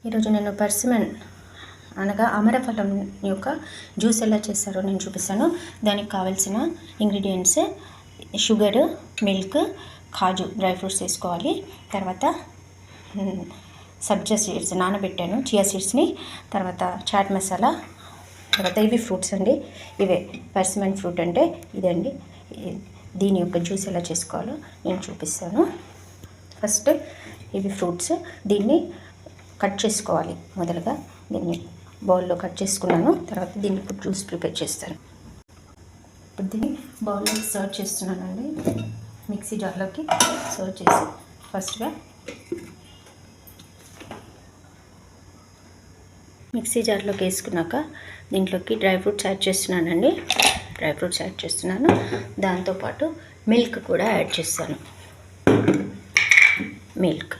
ఈరోజు నేను పర్సిమన్ అనగా అమరఫలం యొక్క జ్యూస్ ఎలా చేస్తారో నేను చూపిస్తాను. దానికి కావాల్సిన ఇంగ్రీడియంట్స్ షుగర్, మిల్క్, కాజు డ్రై ఫ్రూట్స్ వేసుకోవాలి. తర్వాత సబ్జా సీడ్స్ నానబెట్టాను, చియా సీడ్స్ని. తర్వాత చాట్ మసాలా. తర్వాత ఇవి ఫ్రూట్స్ అండి. ఇవే పర్సిమన్ ఫ్రూట్ అంటే ఇదండి. దీని యొక్క జ్యూస్ ఎలా చేసుకోవాలో నేను చూపిస్తాను. ఫస్ట్ ఇవి ఫ్రూట్స్, దీన్ని కట్ చేసుకోవాలి. మొదలుగా దీన్ని బౌల్లో కట్ చేసుకున్నాను. తర్వాత దీన్ని ఇప్పుడు జ్యూస్ ప్రిపేర్ చేస్తాను. ఇప్పుడు దీన్ని బౌల్లో సర్వ్ చేస్తున్నానండి. మిక్సీ జార్లోకి సర్వ్ చేసి ఫస్ట్గా మిక్సీ జార్లోకి వేసుకున్నాక దీంట్లోకి డ్రై ఫ్రూట్స్ యాడ్ చేస్తున్నానండి. దాంతోపాటు మిల్క్ కూడా యాడ్ చేస్తాను. Milk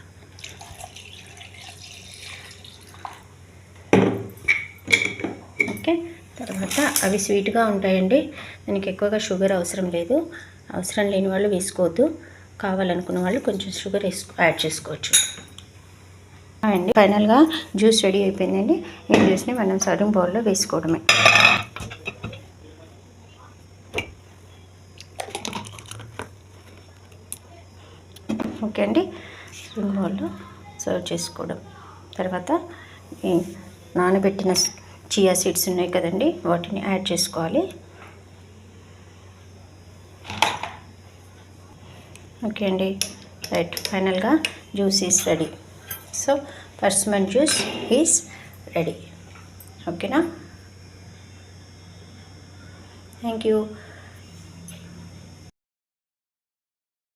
okay. తర్వాత అవి స్వీట్గా ఉంటాయండి. దానికి ఎక్కువగా షుగర్ అవసరం లేదు. అవసరం లేని వాళ్ళు వేసుకోవద్దు. కావాలనుకున్న వాళ్ళు కొంచెం షుగర్ యాడ్ చేసుకోవచ్చు అండి. ఫైనల్గా జ్యూస్ రెడీ అయిపోయిందండి. ఈ జ్యూస్ని మనం సర్వింగ్ బౌల్లో వేసుకోవడమే. ఓకే అండి, సర్వింగ్ బౌల్లో సర్వ్ చేసుకోవడం. తర్వాత నానబెట్టిన చియా సీడ్స్ ఉన్నాయి కదండి, వాటిని యాడ్ చేసుకోవాలి. ఓకే అండి, రైట్. ఫైనల్గా juice is ready. So persimmon juice is ready. ఓకేనా? Thank you.